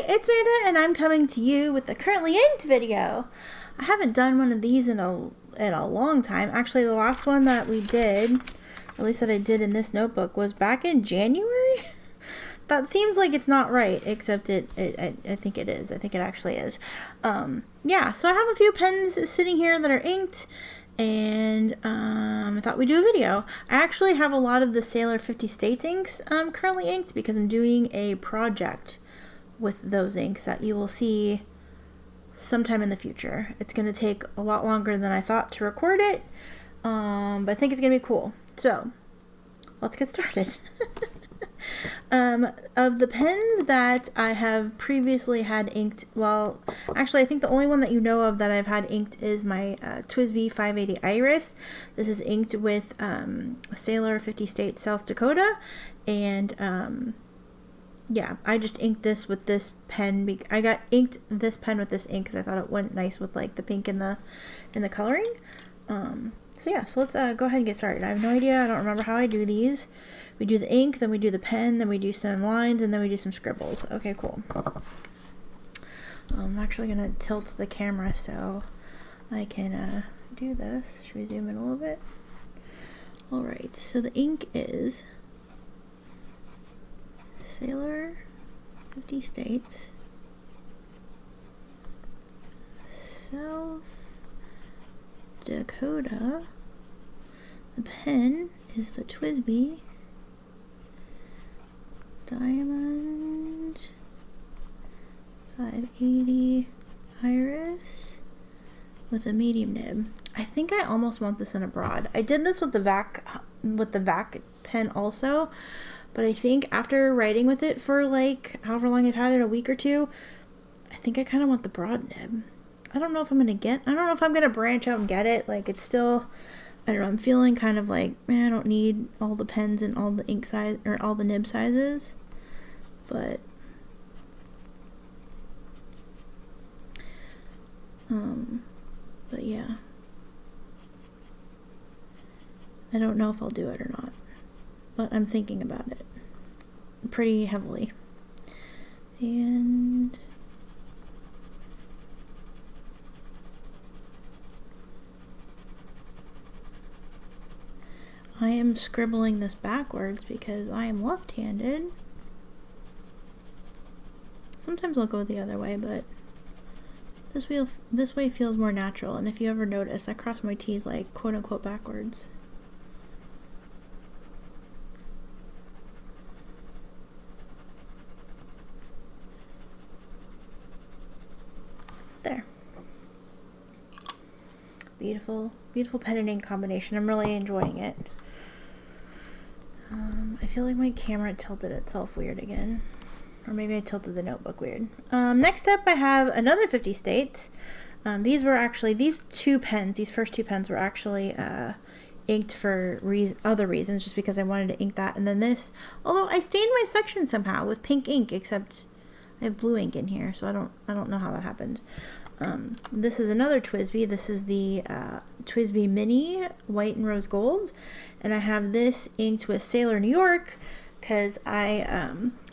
it's Rita, and I'm coming to you with the currently inked video. I haven't done one of these in a long time. Actually, the last one that we did, or at least that I did in this notebook, was back in January. That seems like it's not right, except I think it is. I think it actually is. Yeah, so I have a few pens sitting here that are inked, and I thought we'd do a video. I actually have a lot of the Sailor 50 States inks currently inked because I'm doing a project with those inks that you will see sometime in the future. It's going to take a lot longer than I thought to record it, but I think it's going to be cool. So, let's get started. Of the pens that I have previously had inked, well, actually I think the only one that you know of that I've had inked is my Twisbee 580 Iris. This is inked with Sailor 50 States South Dakota, and yeah, I just inked this with this pen. I got inked this pen with this ink because I thought it went nice with like the pink in the coloring. So yeah, so let's go ahead and get started. I have no idea. I don't remember how I do these. We do the ink, then we do the pen, then we do some lines, and then we do some scribbles. Okay, cool. I'm actually going to tilt the camera so I can do this. Should we zoom in a little bit? Alright, so the ink is Sailor 50 States South Dakota. The pen is the Twisbee Diamond 580 Iris with a medium nib. I think I almost want this in a broad. I did this with the VAC pen also, but I think after writing with it for like however long I've had it, a week or two, I think I kind of want the broad nib. I don't know if I'm gonna branch out and get it. Like, it's still, I don't know, I'm feeling kind of like, man, I don't need all the pens and all the ink size or all the nib sizes, but yeah, I don't know if I'll do it or not, but I'm thinking about it pretty heavily. And I am scribbling this backwards because I am left-handed. Sometimes I'll go the other way, but this way feels more natural. And if you ever notice, I cross my T's like quote-unquote backwards. There. Beautiful, beautiful pen and ink combination. I'm really enjoying it. I feel like my camera tilted itself weird again. Or maybe I tilted the notebook weird. Next up I have another 50 States. These were actually, these first two pens were actually inked for other reasons, just because I wanted to ink that. And then this, although I stained my section somehow with pink ink, except I have blue ink in here, so I don't know how that happened. This is another Twisbee. This is the Twisbee Mini, white and rose gold. And I have this inked with Sailor New York because I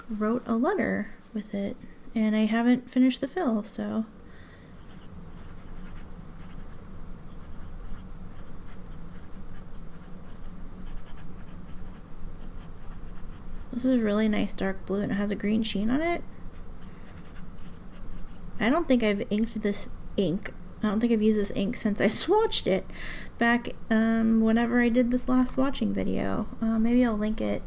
wrote a letter with it and I haven't finished the fill, so. This is really nice dark blue and it has a green sheen on it. I don't think I've inked this ink. I don't think I've used this ink since I swatched it back whenever I did this last swatching video. Maybe I'll link it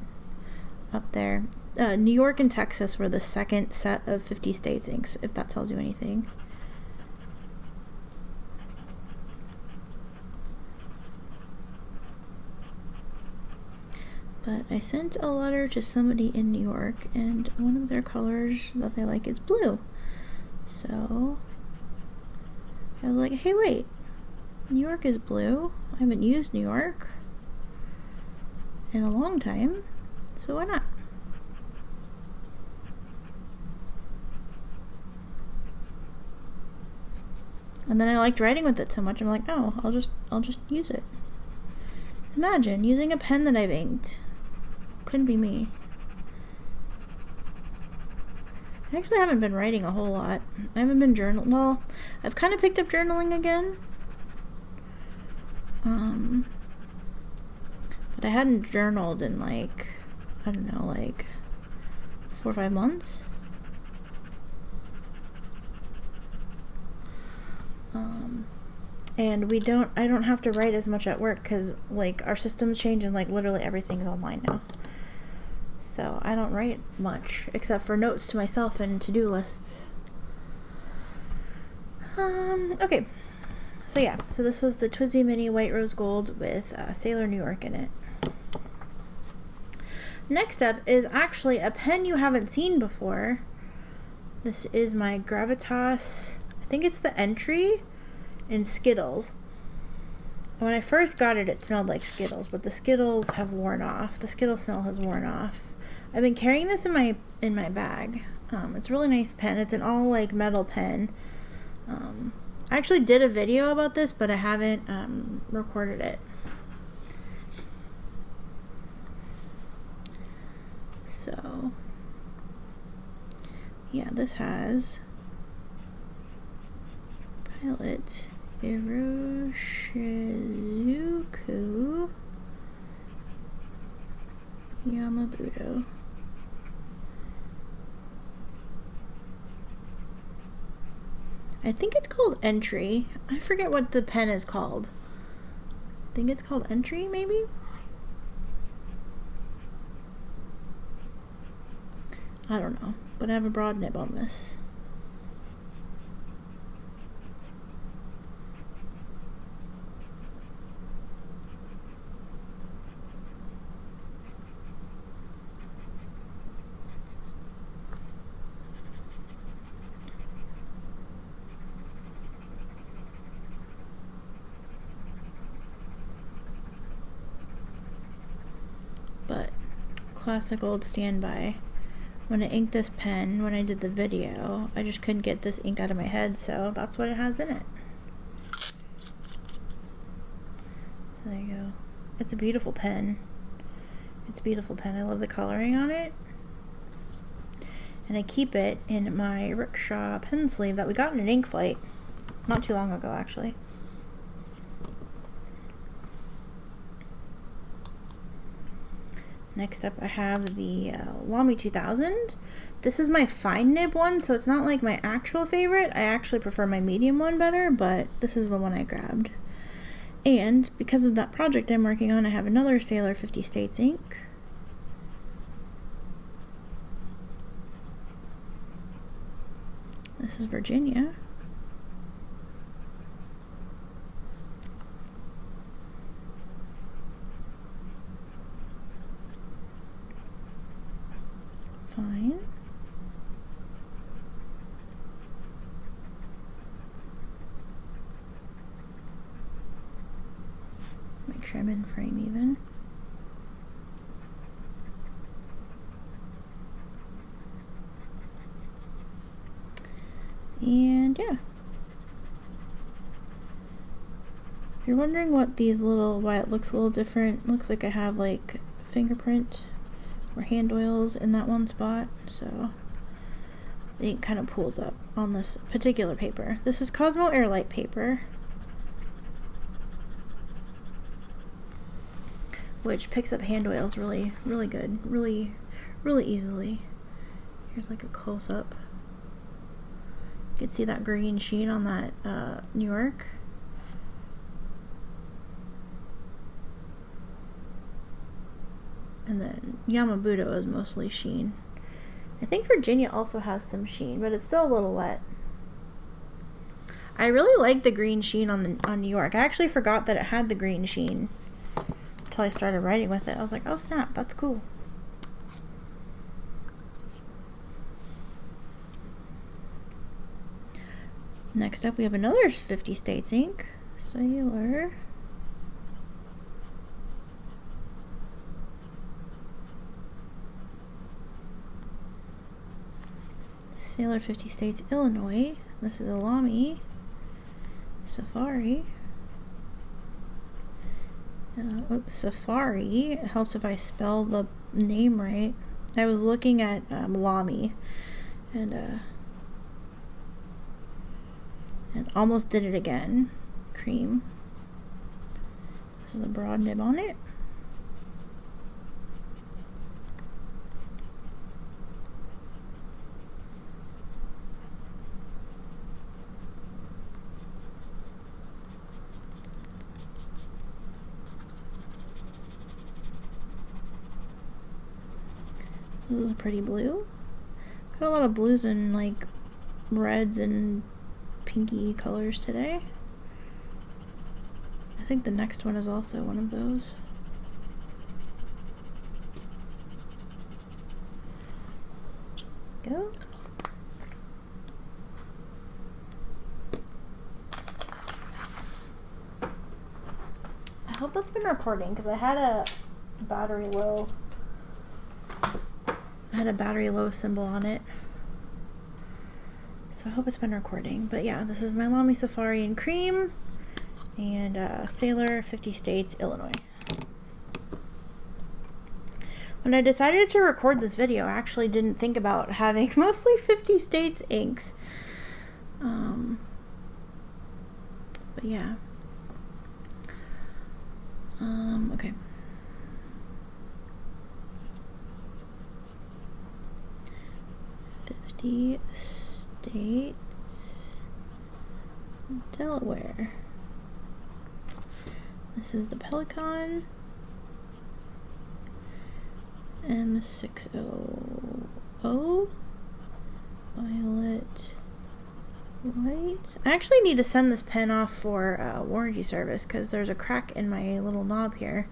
up there. New York and Texas were the second set of 50 States inks, if that tells you anything. But I sent a letter to somebody in New York, and one of their colors that they like is blue. So I was like, hey, wait, New York is blue. I haven't used New York in a long time, so why not? And then I liked writing with it so much, I'm like, oh, I'll just use it. Imagine using a pen that I've inked. Couldn't be me. I actually haven't been writing a whole lot. I haven't been journaling. Well, I've kind of picked up journaling again. But I hadn't journaled in like, I don't know, like 4 or 5 months. And I don't have to write as much at work because like our systems change and like literally everything's online now. So I don't write much except for notes to myself and to-do lists. Okay. So yeah, so this was the Twisbee Mini White Rose Gold with Sailor New York in it. Next up is actually a pen you haven't seen before. This is my Gravitas, I think it's the Entry in Skittles. When I first got it, it smelled like Skittles, but the Skittles have worn off. The Skittle smell has worn off. I've been carrying this in my bag. It's a really nice pen. It's an all like metal pen. I actually did a video about this, but I haven't recorded it. So yeah, this has Pilot Iroshizuku Yama-budo. I think it's called Entry. I forget what the pen is called. I think it's called Entry, maybe? I don't know, but I have a broad nib on this. But classic old standby. When I inked this pen, when I did the video, I just couldn't get this ink out of my head, so that's what it has in it. So there you go. It's a beautiful pen. It's a beautiful pen. I love the coloring on it. And I keep it in my rickshaw pen sleeve that we got in an ink flight not too long ago, actually. Next up I have the Lamy 2000. This is my fine nib one, so it's not like my actual favorite. I actually prefer my medium one better, but this is the one I grabbed. And because of that project I'm working on, I have another Sailor 50 States ink. This is Virginia. Fine. Make sure I'm in frame even. And yeah. If you're wondering what these why it looks a little different, looks like I have like fingerprint or hand oils in that one spot, so the ink kind of pulls up on this particular paper. This is Cosmo Airlight paper, which picks up hand oils really good, really easily. Here's like a close-up. You can see that green sheen on that New York. And then Yama-budo is mostly sheen. I think Virginia also has some sheen, but it's still a little wet. I really like the green sheen on New York. I actually forgot that it had the green sheen until I started writing with it. I was like, oh snap, that's cool. Next up we have another 50 States ink. Sailor. Sailor 50 States, Illinois. This is Alami Safari. Safari. It helps if I spell the name right. I was looking at Lamy, And almost did it again. Cream. This is a broad nib on it. This is a pretty blue. Got a lot of blues and like reds and pinky colors today. I think the next one is also one of those. Go. I hope that's been recording because I had a battery low. I had a battery low symbol on it. So I hope it's been recording. But yeah, this is my Alami Safari in cream and Sailor 50 States, Illinois. When I decided to record this video, I actually didn't think about having mostly 50 States inks. But yeah. Okay. States, Delaware. This is the Pelikan M600 violet white. I actually need to send this pen off for warranty service because there's a crack in my little knob here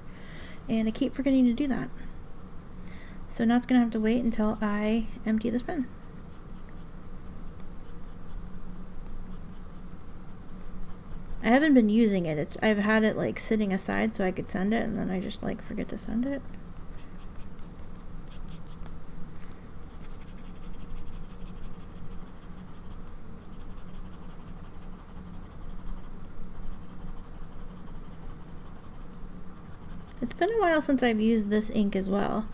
and I keep forgetting to do that. So now it's gonna have to wait until I empty this pen. I haven't been using it. I've had it like sitting aside so I could send it and then I just like forget to send it. It's been a while since I've used this ink as well.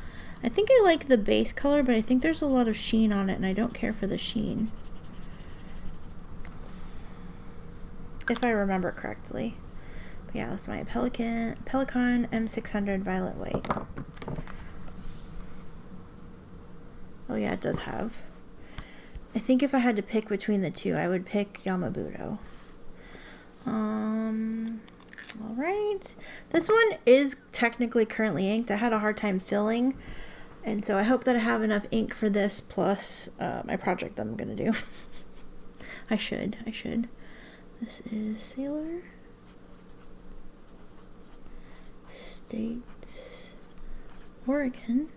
I think I like the base color, but I think there's a lot of sheen on it and I don't care for the sheen. If I remember correctly. But yeah, that's my Pelikan M600 violet white. Oh yeah, it does have. I think if I had to pick between the two, I would pick Yama-budo. Alright. This one is technically currently inked. I had a hard time filling. And so I hope that I have enough ink for this plus my project that I'm going to do. I should. This is Sailor State, Oregon.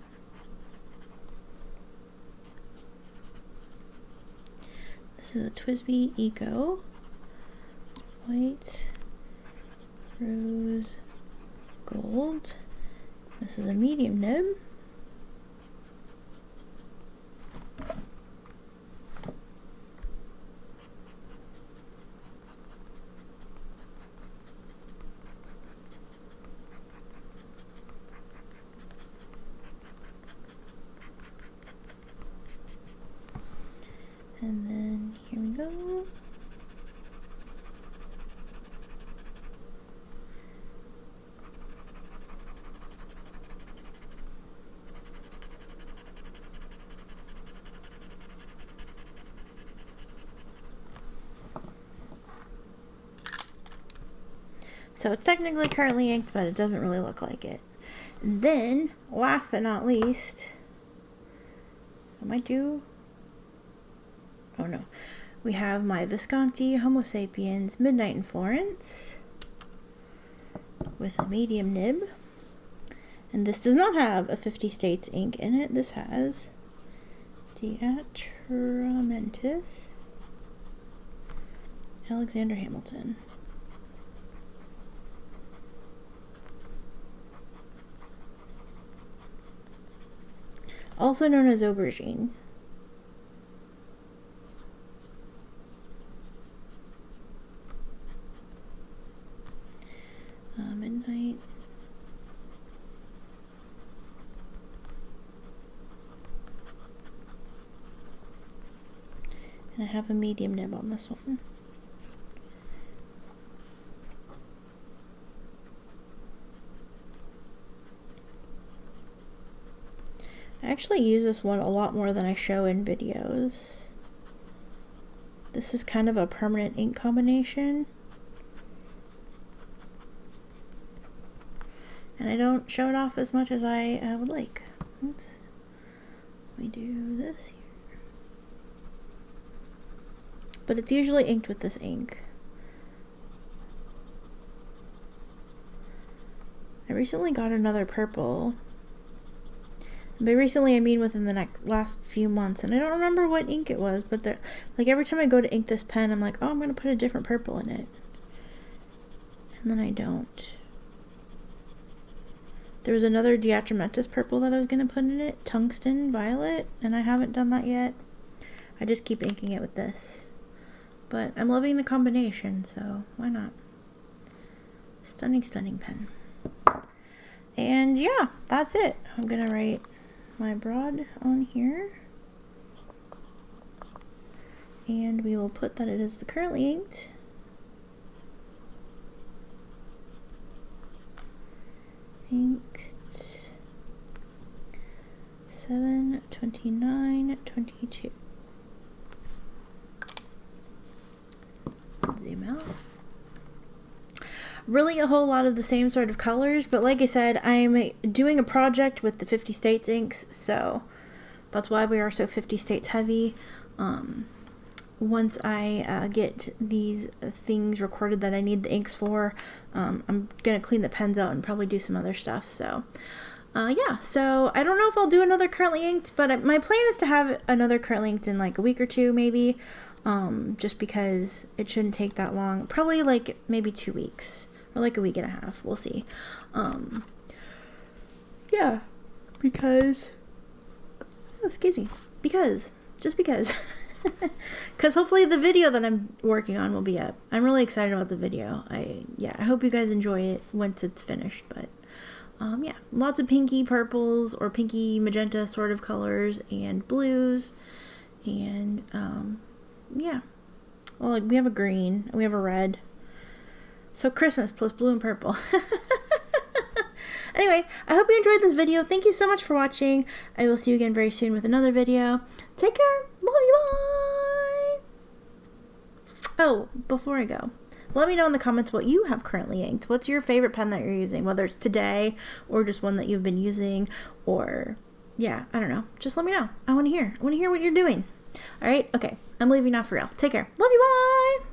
This is a Twisbee Eco, white, rose, gold. This is a medium nib. And then here we go. So it's technically currently inked, but it doesn't really look like it. And then, last but not least, I might do... Oh no. We have my Visconti Homo sapiens Midnight in Florence with a medium nib. And this does not have a 50 States ink in it. This has Diatramentis Alexander Hamilton. Also known as aubergine. Midnight. And I have a medium nib on this one. I actually use this one a lot more than I show in videos. This is kind of a permanent ink combination. And I don't show it off as much as I would like. Oops. Let me do this here. But it's usually inked with this ink. I recently got another purple. By recently, I mean within the last few months, and I don't remember what ink it was, but like every time I go to ink this pen, I'm like, oh, I'm going to put a different purple in it. And then I don't. There was another Diatramentis purple that I was going to put in it, tungsten violet, and I haven't done that yet. I just keep inking it with this. But I'm loving the combination, so why not? Stunning, stunning pen. And yeah, that's it. I'm going to write my broad on here. And we will put that it is the currently inked. Inked 7/29/22. Zoom out. Really a whole lot of the same sort of colors, but like I said, I'm doing a project with the 50 States inks, so that's why we are so 50 States heavy. Once I get these things recorded that I need the inks for, I'm gonna clean the pens out and probably do some other stuff. So yeah, so I don't know if I'll do another currently inked, but my plan is to have another currently inked in like a week or two maybe, just because it shouldn't take that long. Probably like maybe 2 weeks or like a week and a half, we'll see. Yeah, because excuse me, just because because hopefully the video that I'm working on will be up. I'm really excited about the video. I hope you guys enjoy it once it's finished. But yeah, lots of pinky purples or pinky magenta sort of colors and blues, and yeah, well, like we have a green, we have a red, so Christmas plus blue and purple. Anyway, I hope you enjoyed this video. Thank you so much for watching. I will see you again very soon with another video. Take care. Love you. Bye. Oh, before I go, let me know in the comments what you have currently inked. What's your favorite pen that you're using, whether it's today or just one that you've been using, or yeah, I don't know. Just let me know. I want to hear. I want to hear what you're doing. All right. Okay. I'm leaving now for real. Take care. Love you. Bye.